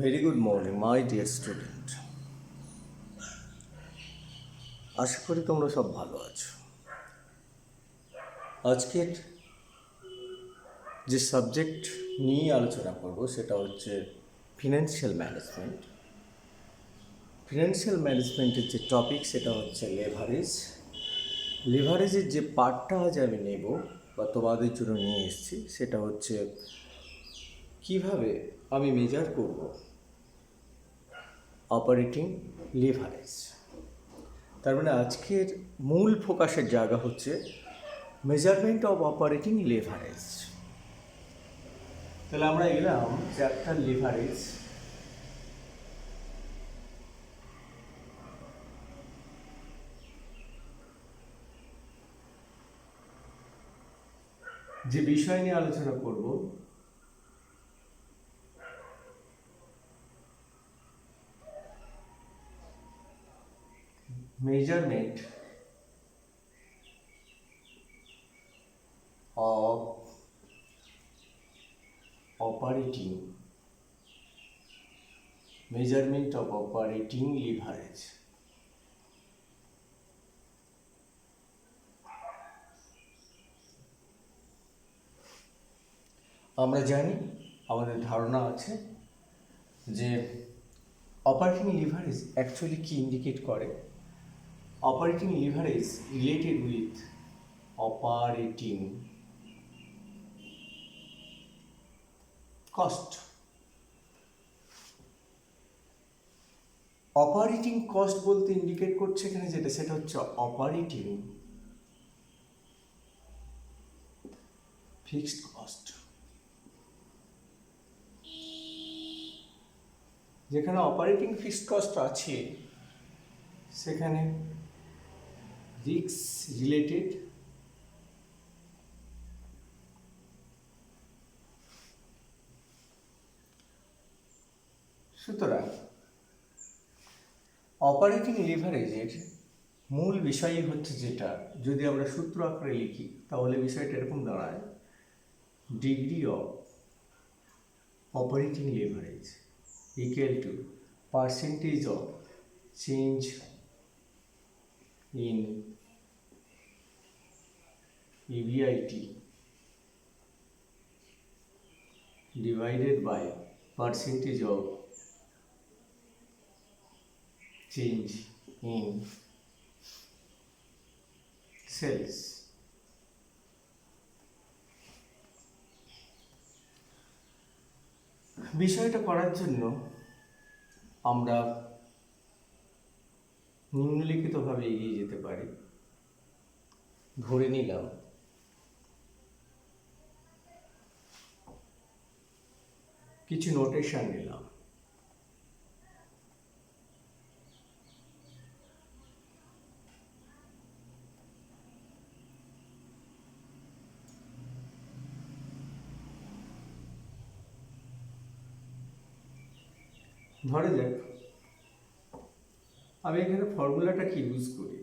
Very good morning my dear student. আশা করি তোমরা সব ভালো আছো। আজকের যে সাবজেক্ট নিয়ে আলোচনা করব সেটা হচ্ছে ফিনান্সিয়াল ম্যানেজমেন্ট। ফিনান্সিয়াল ম্যানেজমেন্টের যে টপিক সেটা হচ্ছে লেভারেজ। লেভারেজের যে পার্টটা আজ আমি নেব বা তোমাদের জন্য নিয়ে এসেছি সেটা হচ্ছে কিভাবে আমি মেজার করব অপারেটিং লেভারেজ। তার মানে আজকের মূল ফোকাসের জায়গা হচ্ছে মেজারমেন্ট অফ অপারেটিং লেভারেজ। তাহলে আমরা এলাম চ্যাপ্টার লেভারেজ। যে বিষয় নিয়ে আলোচনা করব মেজারমেন্ট অফ অপারেটিং লিভারেজ। আমরা জানি, আমাদের ধারণা আছে যে অপারেটিং লিভারেজ অ্যাকচুয়ালি কি ইন্ডিকেট করে। Operating leverage related with operating cost. Operating cost বলতে ইন্ডিকেট করছে এখানে যেটা, সেটা হচ্ছে অপারেটিং ফিক্সড কস্ট। যেখানে অপারেটিং ফিক্সড কস্ট আছে সেখানে রিস্ক রিলেটেড সুতরাং অপারেটিং লিভারেজের মূল বিষয়ই হচ্ছে যেটা, যদি আমরা সূত্র আকারে লিখি তাহলে বিষয়টা এরকম দাঁড়ায়: degree of operating leverage equal to percentage of change in EBIT divided by percentage of change in sales. বিষয়টা করার জন্য আমরা নিম্নলিখিতভাবে এগিয়ে যেতে পারি। ধরে নিলাম কিছু নোটেশন নিলাম। ধরে যাক আমি এখানে ফর্মুলাটা কি ইউজ করি।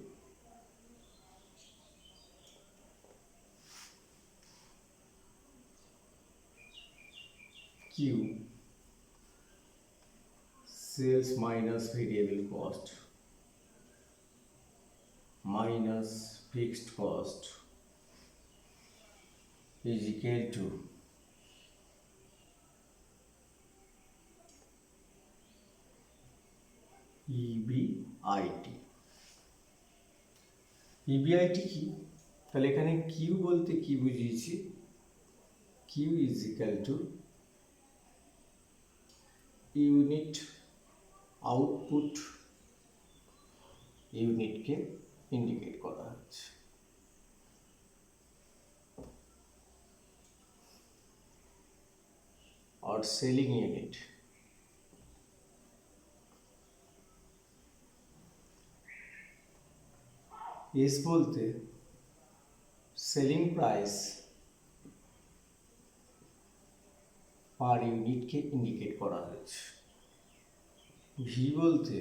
Q sales minus variable cost minus fixed cost is equal to EBIT. EBIT কি? তাহলে এখানে কিউ বলতে কি বুঝিয়েছি? Q is equal to unit output, ইউনিটকে ইন্ডিকেট করা হচ্ছে। আর সেলিং ইউনিট এস বলতে সেলিং প্রাইস পার ইউনিটকে ইন্ডিকেট করা হয়েছে। ভি বলতে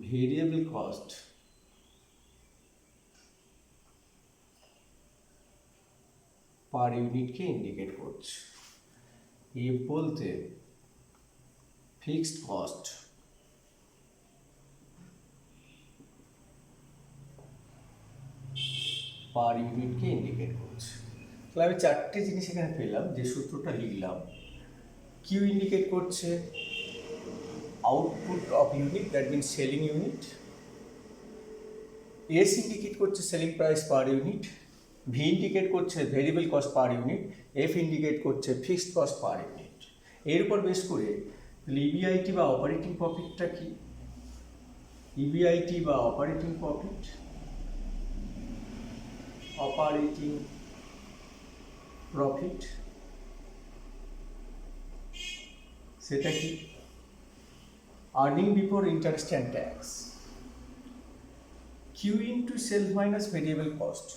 ভেরিয়েবল কস্ট পার ইউনিটকে ইন্ডিকেট করছে। এফ বলতে ফিক্সড কস্ট পার ইউনিটকে ইন্ডিকেট করছে। তাহলে আমি চারটে জিনিস এখানে পেলাম, যে সূত্রটা লিখলাম। কিউ ইন্ডিকেট করছে output of unit, that means selling unit. S indicate করছে selling price per unit. V indicate করছে variable cost per unit. F indicate করছে ফিক্সড কস্ট পার ইউনিট। এর উপর বেস করে ইবিআইটি বা অপারেটিং প্রফিটটা কি? ইবিআইটি বা অপারেটিং প্রফিট, অপারেটিং প্রফিট সেটা কি? Earning before interest and tax. Q into sales minus variable cost.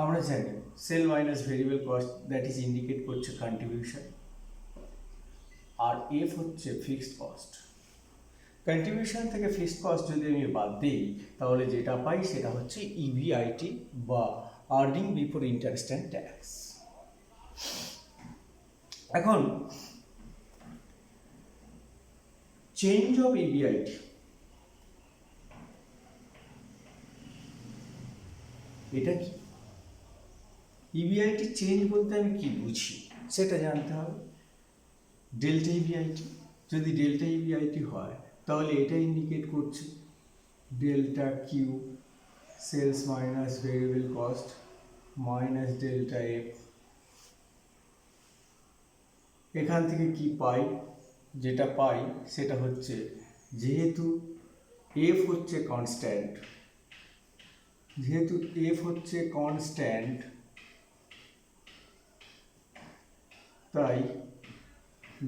আমরা জানি sale minus variable cost, that is indicate করছে কন্ট্রিবিউশন। আর এফ হচ্ছে ফিক্সড কস্ট। কন্ট্রিবিউশন থেকে ফিক্সড কস্ট যদি আমি বাদ দিই, তাহলে যেটা পাই সেটা হচ্ছে ইবিআইটি বা earning before interest and tax. এখন চেঞ্জ অফ ইবিআইটি, এটা কি? ইবিআইটি চেঞ্জ বলতে আমি কি বুঝি সেটা জানতে হবে। ডেল্টা ইবিআইটি, যদি ডেল্টা ইবিআইটি হয় তাহলে এটা ইন্ডিকেট করছে delta Q sales minus variable cost minus delta F. এখান থেকে কি পাই? যেটা পাই সেটা হচ্ছে, যেহেতু এফ হচ্ছে কনস্ট্যান্ট, তাই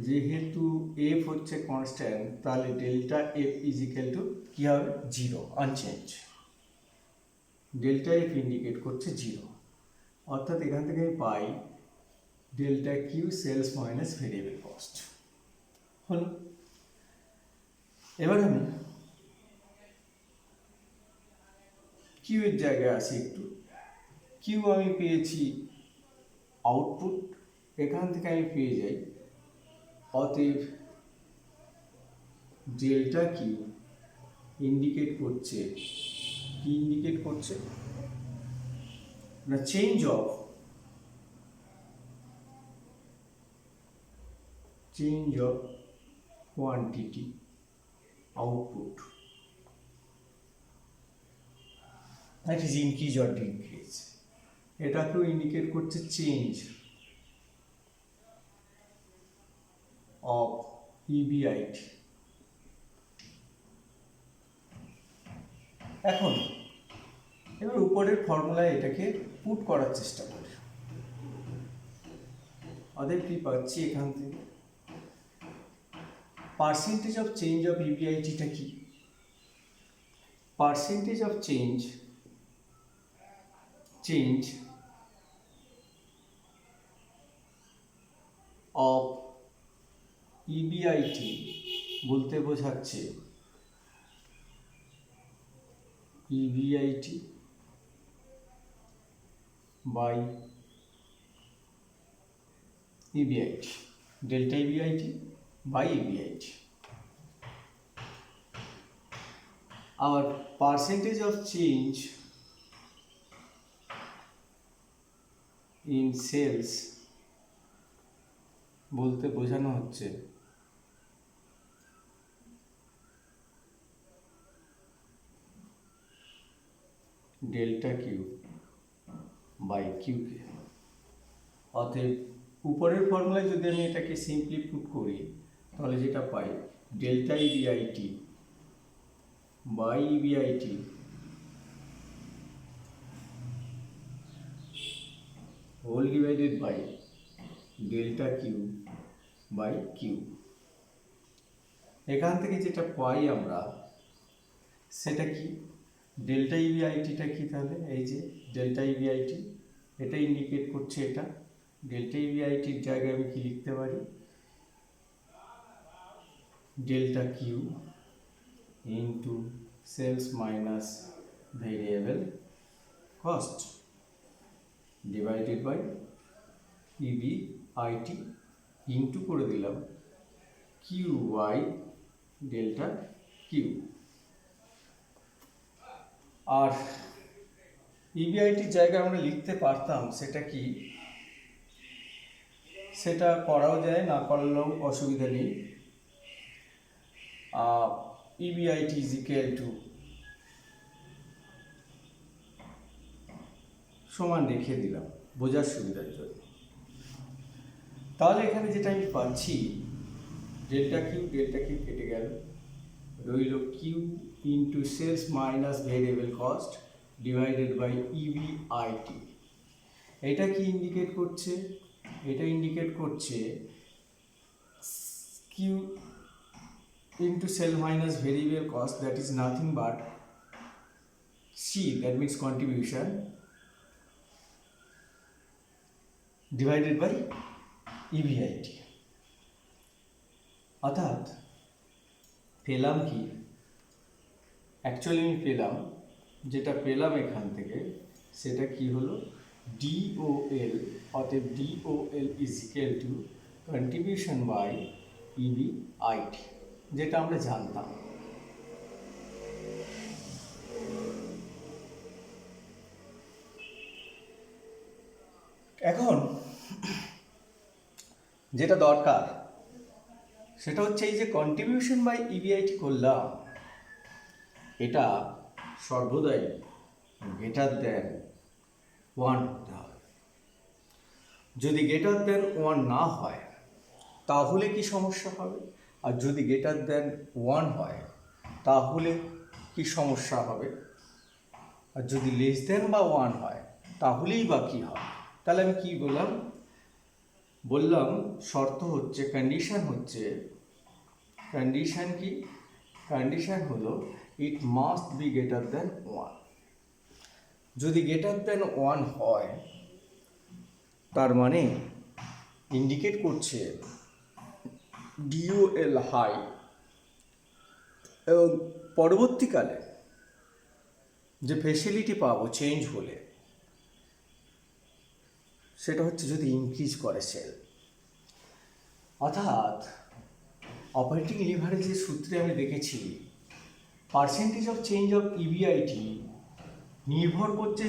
যেহেতু এফ হচ্ছে কনস্ট্যান্ট, তাহলে ডেল্টা এফ ইজিক্যাল টু কী হবে? Zero, unchange. Delta F indicate করছে জিরো, অর্থাৎ এখান থেকে আমি পাই delta Q sales minus variable cost. হলো। এবার আমি কিউ এর জায়গায় আসি একটু। কিউ আমি পেয়েছি আউটপুট, এখান থেকে আমি পেয়ে যাই, অতএব ডেল্টা কিউ ইন্ডিকেট করছে, কি ইন্ডিকেট করছে না, change of quantity output, that is increase or decrease. এটাকেও ইন্ডিকেট করছে চেঞ্জ অফ ইবিআইটি। এখন এবার উপরের ফর্মুলায় এটাকে পুট করার চেষ্টা করি। অতএব কি পাচ্ছি এখান থেকে? পার্সেন্টেজ অফ চেঞ্জ অফ ইবিআইটিটা কি? Percentage of change of EBIT বলতে বোঝাচ্ছে EBIT by EBIT, delta EBIT by EBIT. আর percentage of change in sales বলতে বোঝানো হচ্ছে ডেল্টা কিউ বাই কিউকে। অতএব উপরের ফর্মুলায় যদি আমি এটাকে সিম্পলি পুট করি, তাহলে যেটা পাই delta EBIT by EBIT whole divided by delta Q by Q. এখান থেকে যেটা পাই আমরা সেটা কি? ডেল্টা ইবিআইটিটা কি? তাহলে এই যে ডেল্টা ইবিআইটি, এটা ইন্ডিকেট করছে এটা। ডেল্টা ইবিআইটির জায়গায় আমি কি লিখতে পারি? Delta Q into sales minus variable cost divided by EBIT into করে দিলাম কিউ ওয়াই ডেল্টা কিউ। আর ইবিআইটির জায়গায় আমরা লিখতে পারতাম সেটা কি, সেটা করাও যায়, না করলেও অসুবিধা নেই। ইবিআইটি ইজ ইকুয়াল টু সমান রেখে দিলাম বোঝার সুবিধার জন্য। তাহলে এখানে যেটা আমি পাচ্ছি, ডেল্টা কিউ কেটে গেল, রইল Q into sales minus variable cost divided by EBIT. এটা কি ইন্ডিকেট করছে? এটা ইন্ডিকেট করছে Q into sale minus variable cost, that is nothing but C, that means contribution, divided by EBIT. অর্থাৎ পেলাম কি, অ্যাকচুয়ালি আমি পেলাম, যেটা পেলাম এখান থেকে সেটা কি হলো, ডিওএল, অতএব DOL is equal to contribution by EBIT, যেটা আমরা জানতাম। এখন যেটা দরকার সেটা হচ্ছে এই যে কন্ট্রিবিউশন বাই ইবিআইটি করলাম, এটা সর্বদাই গ্রেটার দেন 1 হতে হবে। যদি গ্রেটার দেন 1 না হয় তাহলে কি সমস্যা হবে? আর যদি গ্রেটার দেন 1 হয় তাহলে কি সমস্যা হবে? আর যদি লেস দেন বা 1 হয় তাহলেই বা কী হবে? তাহলে আমি কি বললাম শর্ত হচ্ছে, কন্ডিশন হচ্ছে, কন্ডিশন কি, কন্ডিশন হলো it must be greater than 1। যদি গ্রেটার দেন 1 হয় তার মানে ইন্ডিকেট করছে ডিওএল হাই, এবং পরবর্তীকালে যে ফেসিলিটি পাবো চেঞ্জ হলে সেটা হচ্ছে যদি ইনক্রিজ করে সেল। অর্থাৎ অপারেটিং লিভারেজের সূত্রে আমি দেখেছি percentage of change of EBIT নির্ভর করছে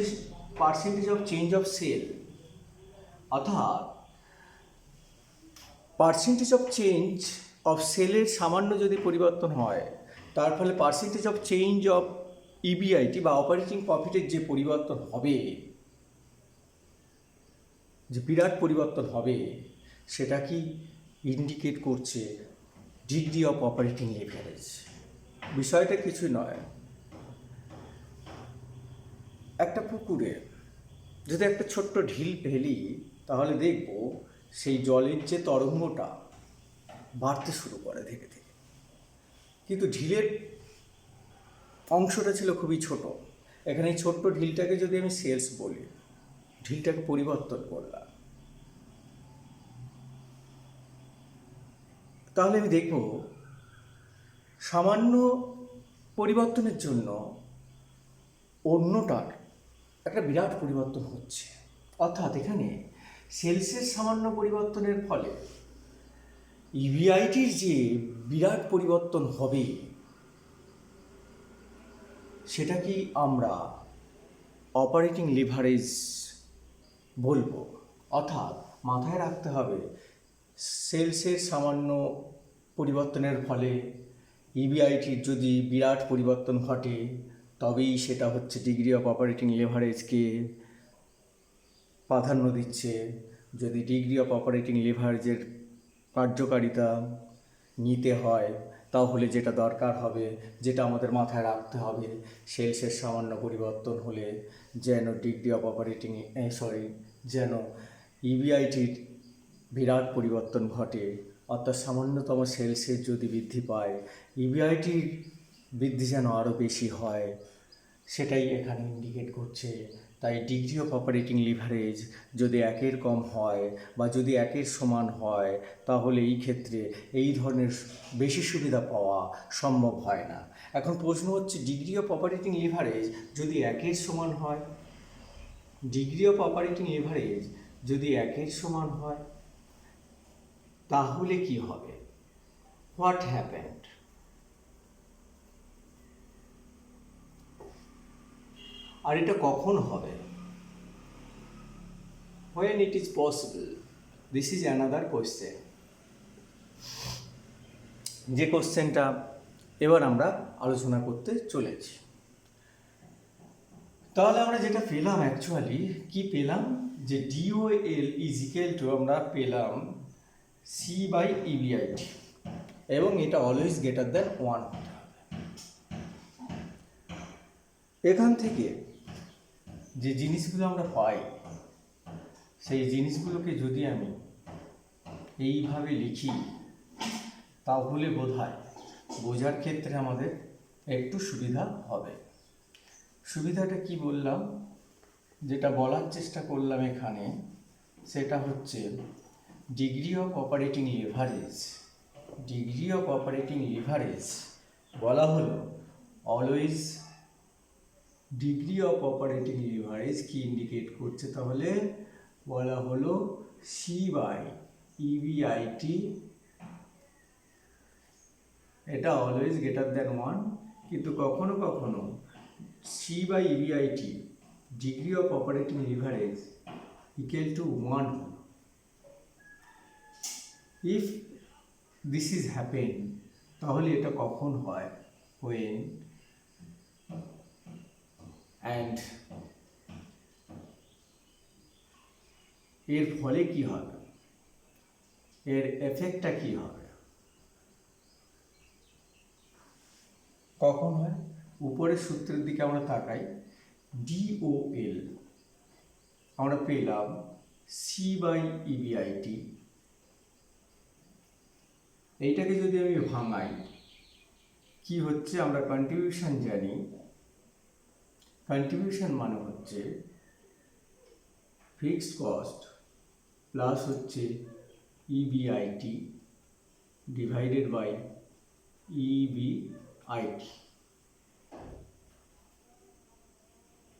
percentage of change of sale. অর্থাৎ পার্সেন্টেজ অফ চেঞ্জ অফ সেলের সামান্য যদি পরিবর্তন হয় তার ফলে percentage of change of EBIT বা অপারেটিং প্রফিটের যে পরিবর্তন হবে, যে বিরাট পরিবর্তন হবে, সেটা কি ইন্ডিকেট করছে ডিগ্রি অফ অপারেটিং লিভারেজ। বিষয়টা কিছুই নয়, একটা পুকুরে যদি একটা ছোট্ট ঢিল ফেলি তাহলে দেখব সেই জলের যে তরঙ্গটা বাড়তে শুরু করে ধীরে ধীরে, কিন্তু ঢিলের অংশটা ছিল খুবই ছোট। এখানে এই ছোট্ট ঢিলটাকে যদি আমি সেলস বলি, ঢিলটাকে পরিবর্তন করলাম, তাহলে আমি দেখব সামান্য পরিবর্তনের জন্য অন্যটার একটা বিরাট পরিবর্তন হচ্ছে। অর্থাৎ এখানে সেলসের সামান্য পরিবর্তনের ফলে ইবিআইটির যে বিরাট পরিবর্তন হবে সেটা কি আমরা অপারেটিং লিভারেজ বলবো। অর্থাৎ মাথায় রাখতে হবে সেলসের সামান্য পরিবর্তনের ফলে ইবিআইটির যদি বিরাট পরিবর্তন ঘটে তবেই সেটা হচ্ছে ডিগ্রি অফ অপারেটিং লিভারেজকে প্রাধান্য দিচ্ছে। যদি ডিগ্রি অফ অপারেটিং লিভারেজের কার্যকারিতা নিতে হয় তাহলে যেটা দরকার হবে, যেটা আমাদের মাথায় রাখতে হবে, সেলসের সামান্য পরিবর্তন হলে যেন ডিগ্রি অফ অপারেটিং যেন ইবিআইটির বিরাট পরিবর্তন ঘটে। অর্থাৎ সামান্যতম সেলসের যদি বৃদ্ধি পায় ইবিআইটির বৃদ্ধি যেন আরও বেশি হয়, সেটাই এখানে ইন্ডিকেট করছে। তাই ডিগ্রি অফ অপারেটিং লিভারেজ যদি 1-এর কম হয় বা যদি 1-এর সমান হয় তাহলে এই ক্ষেত্রে এই ধরনের বেশি সুবিধা পাওয়া সম্ভব হয় না। এখন প্রশ্ন হচ্ছে ডিগ্রি অফ অপারেটিং লিভারেজ যদি 1-এর সমান হয়, ডিগ্রি অফ অপারেটিং লিভারেজ যদি 1-এর সমান হয় তাহলে কি হবে? What happened? আর এটা কখন হবে? when it is possible? This is another question. যে কোশ্চেনটা এবার আমরা আলোচনা করতে চলেছি। তাহলে আমরা যেটা পেলাম, অ্যাকচুয়ালি কি পেলাম, যে DOL ইজ ইকুয়াল টু আমরা পেলাম C/EBIT, এবং এটা অলওয়েজ গ্রেটার দ্যান 1 হতে হবে। এখান থেকে যে জিনিসগুলো আমরা পাই, সেই জিনিসগুলোকে যদি আমি এইভাবে লিখি তাহলে বোধহয় বোঝার ক্ষেত্রে আমাদের একটু সুবিধা হবে। সুবিধাটা কি বললাম, যেটা বলার চেষ্টা করলাম এখানে, সেটা হচ্ছে degree of operating leverage. Degree of operating leverage বলা হলো always, degree of operating leverage কি ইন্ডিকেট করছে, তাহলে বলা হলো C/EBIT, এটা অলওয়েজ গ্রেটার দ্যান 1, কিন্তু কখনো কখনো C/EBIT degree of operating leverage equal to 1। If this is happen, তাহলে এটা কখন হয়? when and এর ফলে কি হবে, এর এফেক্টটা কি হবে, কখন হয়? উপরের সূত্রের দিকে আমরা তাকাই, DOL আমরা পেলাম C/EBIT, এইটাকে যদি আমি ভাঙাই কি হচ্ছে, আমরা কন্ট্রিবিউশন জানি। কন্ট্রিবিউশন মানে হচ্ছে ফিক্সড কস্ট প্লাস হচ্ছে EBIT ডিভাইডেড বাই EBIT।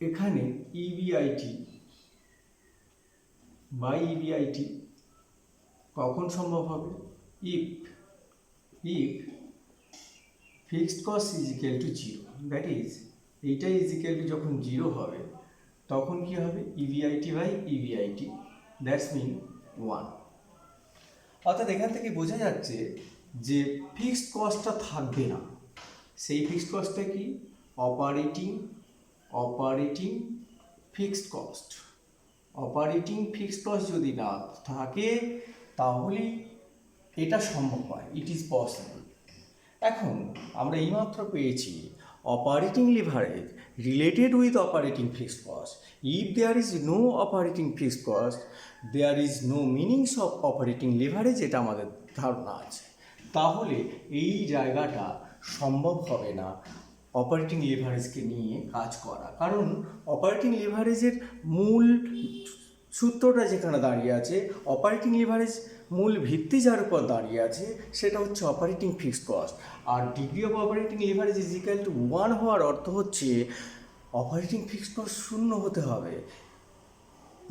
এখানে EBIT বাই EBIT কখন সম্ভব হবে? If fixed cost is equal to 0, that is এইটা ইজ ইকুয়াল টু যখন 0 হবে তখন কি হবে? EBIT by EBIT, that's mean 1। অর্থাৎ এখান থেকে বোঝা যাচ্ছে যে ফিক্সড কস্টটা থাকবে না। সেই ফিক্সড কস্টটা কি? Operating fixed cost. Operating fixed cost যদি না থাকে তাহলে এটা সম্ভব হয়, ইট ইজ পসিবল। এখন আমরা এইমাত্র পেয়েছি operating leverage related with operating fixed cost. If there is no operating fixed cost, there is no meanings of operating leverage, এটা আমাদের ধারণা আছে। তাহলে এই জায়গাটা সম্ভব হবে না অপারেটিং লিভারেজকে নিয়ে কাজ করা, কারণ অপারেটিং লিভারেজের মূল সূত্রটা যেখানে দাঁড়িয়ে আছে, অপারেটিং লিভারেজ মূল ভিত্তি যার উপর দাঁড়িয়ে আছে সেটা হচ্ছে অপারেটিং ফিক্সড কস্ট। আর degree of operating leverage is equal to 1 হওয়ার অর্থ হচ্ছে অপারেটিং ফিক্সড কস্ট 0 হতে হবে।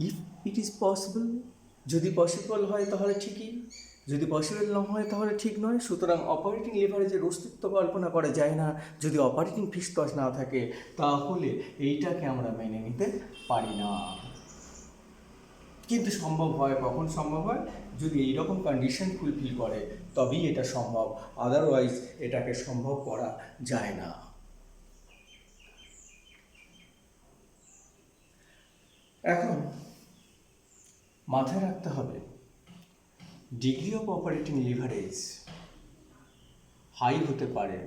ইফ ইট ইজ পসিবল, যদি পসিবল হয় তাহলে ঠিকই, যদি পসিবল না হয় তাহলে ঠিক নয়। সুতরাং অপারেটিং লিভারেজের অস্তিত্ব কল্পনা করা যায় না যদি অপারেটিং ফিক্সড কস্ট না থাকে, তাহলে এইটাকে আমরা মেনে নিতে পারি না। কিন্তু সম্ভব হয়, কখন সম্ভব হয়? যদি এইরকম কন্ডিশন ফুলফিল করে তবেই এটা সম্ভব, আদারওয়াইজ এটাকে সম্ভব করা যায় না। এখন মাথায় রাখতে হবে degree of operating leverage high হতে পারে,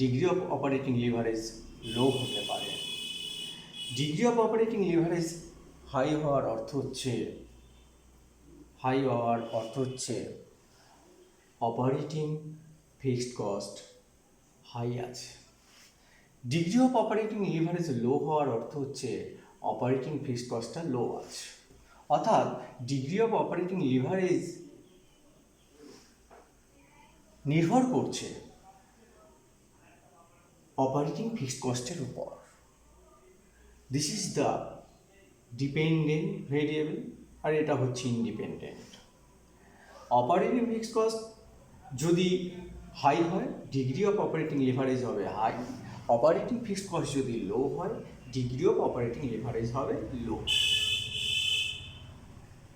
degree of operating leverage low হতে পারে। Degree of operating leverage high হওয়ার অর্থ হচ্ছে অপারেটিং ফিক্সড কস্ট হাই আছে। Degree of operating leverage low হওয়ার অর্থ হচ্ছে অপারেটিং ফিক্সড কস্টটা লো আছে। অর্থাৎ ডিগ্রি অফ অপারেটিং লিভারেজ নির্ভর করছে অপারেটিং ফিক্সড কস্টের উপর। This is the dependent variable, আর এটা হচ্ছে ইন্ডিপেন্ডেন্ট। অপারেটিং ফিক্সড কস্ট যদি হাই হয়, ডিগ্রি অফ অপারেটিং লিভারেজ হবে হাই। অপারেটিং ফিক্সড কস্ট যদি লো হয়, ডিগ্রি অফ অপারেটিং লিভারেজ হবে লো।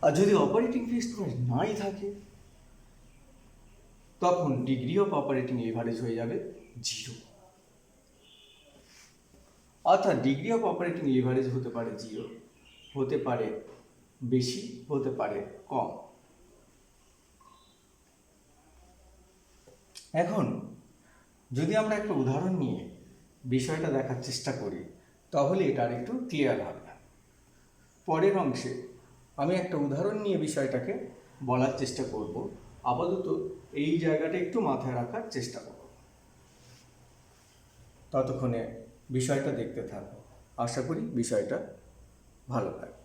আর যদি অপারেটিং ফিক্সড কস্ট নাই থাকে, তখন ডিগ্রি অফ অপারেটিং লিভারেজ হয়ে যাবে 0। অর্থাৎ ডিগ্রি অফ অপারেটিং লিভারেজ হতে পারে 0, হতে পারে বেশি, হতে পারে কম। এখন যদি আমরা একটা উদাহরণ নিয়ে বিষয়টা দেখার চেষ্টা করি, তাহলে এটা আর একটু ক্লিয়ার হবে। পরের অংশে আমি একটা উদাহরণ নিয়ে বিষয়টাকে বলার চেষ্টা করব। আপাতত এই জায়গাটা একটু মাথায় রাখার চেষ্টা করব। ততক্ষণে বিষয়টা দেখতে থাকো, আশা করি বিষয়টা ভালো লাগবে।